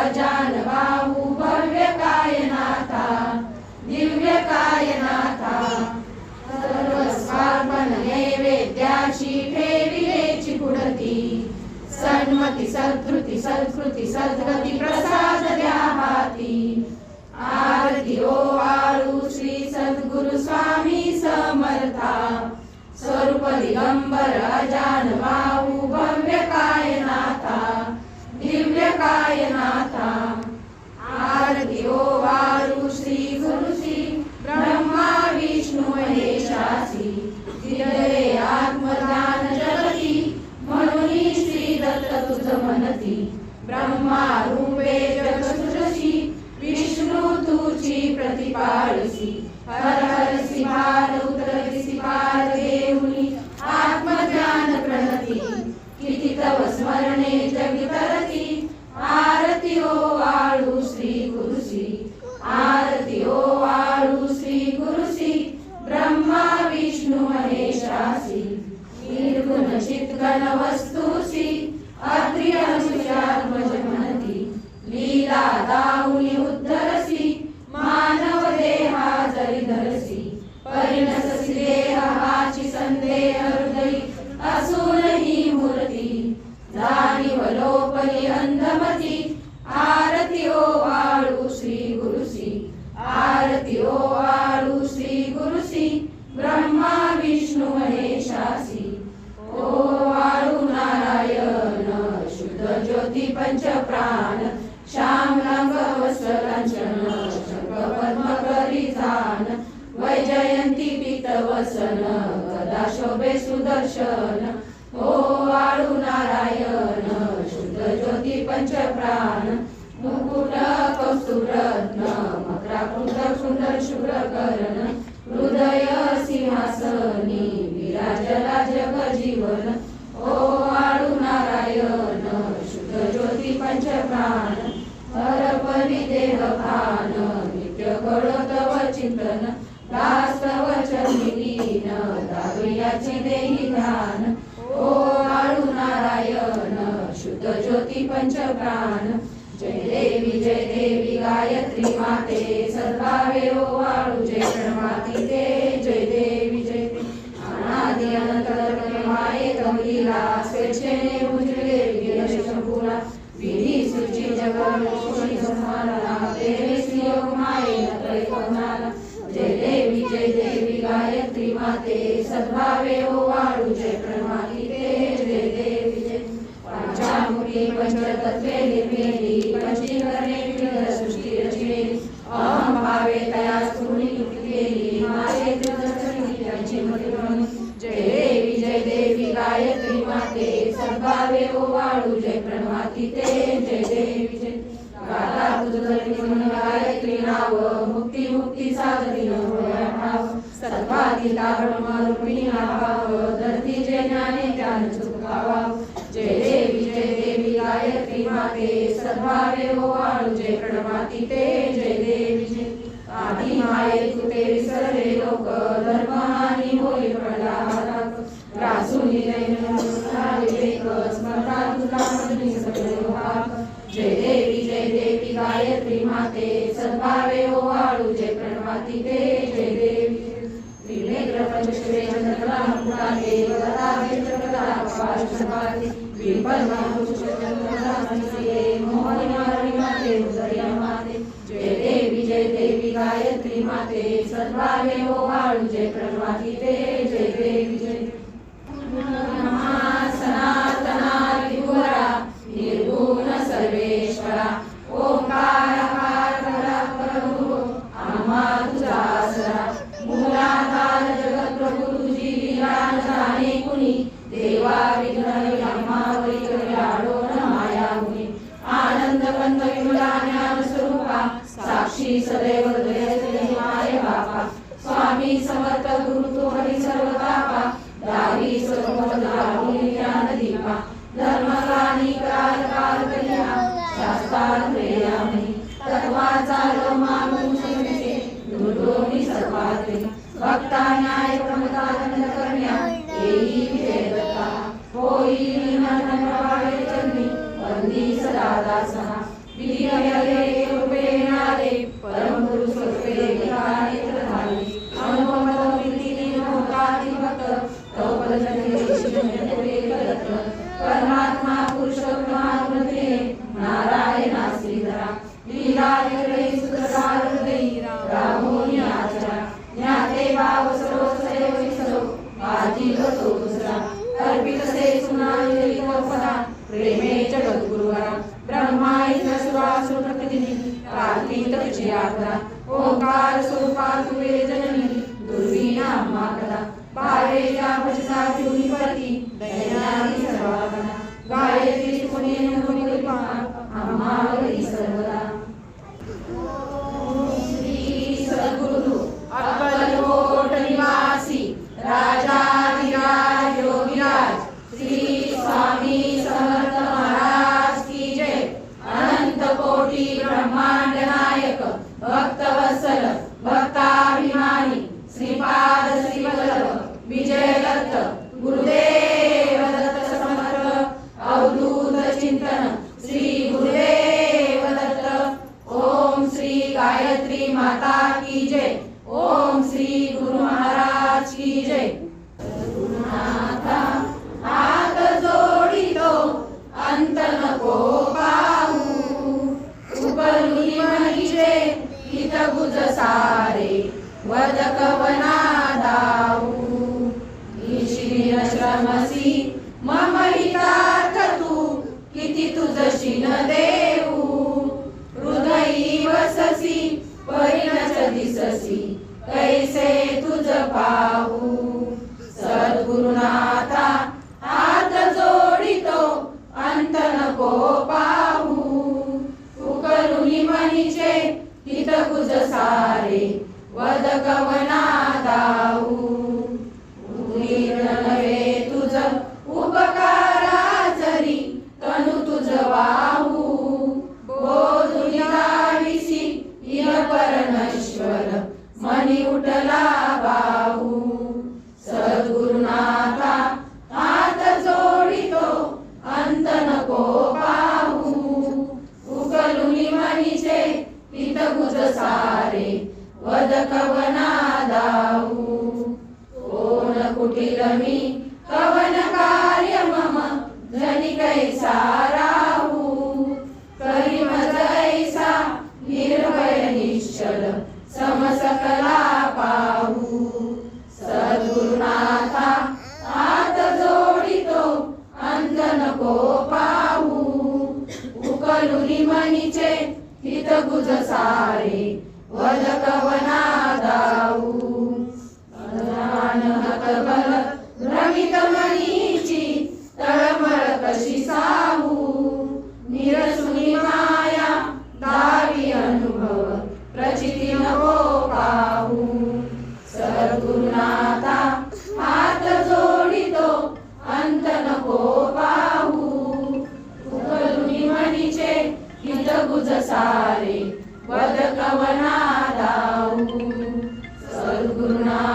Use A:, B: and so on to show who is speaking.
A: अजान बाहू भव्य कायनाथा दिव्य कायनाथा सर्व स्वार्पण नैवेद्याशी ठेविलेची पुढती सन्मती सद्कृती सत्कृती सद्गती प्रसाद द्या हाती आरती ओवाळू श्री सद्गुरु स्वामी समर्था स्वरूप दिगंबर अजान बाहू भव्य कायनाथा दिव्य कायनाथा आरती ओवाळू श्री गुरु श्री ब्रह्मा विष्णू महेशासी दिले आत्मज्ञान जगती म्हणून श्री दत्त तुझ म्हणती ब्रह्मा रूपे जग सृजशी विष्णू तुझी प्रतिपाळसी हर हरसी भार उतरसी पार देऊनी आत्मज्ञान प्रणती किती तव स्मरणे जगितरती आरती ओवाळू श्री गुरुसी आरती ओवाळू श्री गुरुसी ब्रह्मा विष्णू महेशासी निर्गुण चित्गण वस्तुसी अत्रिय अनुषात्मज म्हणती लीला दाऊनी उद्धरसी मानव देहा जरी धरसी परिणससी देहाची संदेह हृदयी असूनही मूर्ती जाणीव लोपली अंधमती आरती ओवाळू श्री गुरुसी आरती ओवाळू श्री गुरुसी ब्रह्मा विष्णू महेशासी ओवाळू नारायण शुद्ध ज्योती पंच प्राण श्याम रंग वस्त्रलांछन शंख पद्म करी जान वैजयंती पीत वसन गदा शोभे सुदर्शन ओवाळू नारायण शुद्ध ज्योती पंच प्राण मुकुट कौस्तुभ रत्न मकराकृत सुंदर शुभ्र कर्ण हृदय सिंहासनी विराजला जग जीवन ओवाळू नारायण शुद्ध ज्योती पंच प्राण हरपरी देह भान नित्य कळतव चिंतन वास्तव चरिलीन दावियाचे देही ध्यान ओवाळू नारायण शुद्ध ज्योती पंच प्राण जय देवी गायत्री माते सद्भावे ओवाळू जय प्रणमाती ते जय देवी अनादि अनंत माये तमलीला स्वेच्छेने उजळले विघ्न शंभूला विधी सुची जगन्मोहिनी संहारा तेरे श्रीयोग माये त्रैकोणाला जय देवी गायत्री माते सद्भावे ओवाळू जय प्रणमाती ते जय देवी पंचामुखी पंचतत्वे निर्मेली पंचीकरणे विविध सृष्टी रचिलेली अहम भावे तया स्तुनी युक्ती केली माते त्रिदर्शनी त्यांची मती जय देवी गायत्री माते सद्भावे ओवाळू जय प्रणमाती ते जय देवी गाता तुझं गायत्री नाव मुक्ती मुक्ती साधती भाव सद्भातीला ब्रह्मरूपिणी भाव धरती जय ज्ञाने ज्ञान चुकावा जय देवी गायत्री माते सद्भावे ओवाळू जय प्रणमाती ते जय देवी आधी माये तुटे विसरले लोक धर्महानी होई प्रलाद ग्रासूनी विवेक स्मरता तुला मधुनी सगळे भाग जय देवी गायत्री माते सद्भावे ओवाळू जय प्रणमाती ते जय देवी त्रिनेत्र पंचश्रे चंद्रकला मुकुटाके गदाभे चक्रकला पाशुसंपाती विपन्ना पुष्पचंद्रकला संश्रिये मोहनी मारणी माते उदरिया माते जय देवी गायत्री माते सद्भावे ओवाळू जय प्रणमाती ते जय देवी सनातना विभुरा निर्गुण सर्वेश्वरा ओंकार प्रभु आम्हा तुझा आसरा मूलाधार जगत प्रभु तुझी लीला जाणे कुणी देवा विघ्न आम्हावरी कल्याणो न माया गुणी आनंद कंद विमला ज्ञान स्वरूपा साक्षी सदैव हृदय माय बापा स्वामी समर्थ गुरु तो हरी सर्वतापा दारी सर्वोपदारी ज्ञान दीपा धर्मकानी काल काल कल्या शास्त्रांतरेयामि तत्वाचा मानुषे दुर्दोमी सर्वात्रे भक्ता न्याय प्रमता दंड करण्या येई विवेकता होई निमन प्रभावे चरणी वंदी सदा दासहा विधी रूपेणादे परम गुरु स्वरूपे नेत्र झाले अनुपम विधीने भोगाती भक्त तव पदजने शिवने करत परमात्मा पुरुषोत्तमात्मते नारायणा श्रीधरा लीला विग्रही सुखसार हृदयी रामोनी आचरा ज्ञाते भाव सर्व सदैव विसरो आजीव तो दुसरा अर्पित से सुनाई पदा प्रेमे जगत गुरुवरा ब्रह्माई सुरासुर प्रतिदिनी कार्तिक तुझी आज्ञा ओंकार स्वरूपा तुवे जननी दुर्वीणा अम्मा कदा बारेच्या भजसा ठेवली पती दैनानी सर्वागना गायत्री पुणे मुनी कृपा अम्मा वरी सर्वदा श्री सद्गुरु अक्कलकोट निवासी राजाधिराज योगीराज श्री स्वामी समर्थ महाराज की जय। अनंत कोटी ब्रह्मांड नायक भक्तवत्सल भक्ताभिमानी श्रीपाद श्रीवल्लभ विजय दत्त गुरुदेव दत्त समर्थ अवधूत चिंतन श्री गुरुदेव दत्त। ओम श्री गायत्री माता की जय। ओम श्री गुरु महाराज की जय। गुरुनाथा हात जोडितो अंत नको पाहू उपलुनी म्हणजे हित गुज सारे वदकवना दाऊ ईशिन श्रमसी मम हितार्थ तू किती तुझशीन देऊ हृदयी वससी परिणच दिससी कैसे तुझ पाहू सद्गुरुनाथा हात जोडितो अंत नको पाहू उकलुनी मनीचे हित गुज सारे वदकवना दाऊ नव्हे तुझ उपकाराचरी तनु तुझ वाहू बोधुनी गाविसी इह परमेश्वर मनी उठला बाहू सद्गुरुनाथा हात जोडितो अंत नको पाहू उकलुनी मनीचे हित गुज सारे वदकवना दाऊ कोण कुटील मी कवन कार्य मम जनी कैसा राहू करी मज ऐसा निर्भय निश्चल समसकला पाहू सद्गुरुनाथा हात जोडितो अंत नको पाहू उकलुनी मनीचे हित गुज सारे वदकवना दाऊ हतबल भ्रमित मनीची तळमळ कशी साहू निरसुनी माया दावी अनुभव प्रचिती नको पाहू सद्गुरुनाथा हात जोडितो अंत नको पाहू उकलुनी मनीचे हित गुज सारे वदकवना दाऊ सद्गुरुनाथा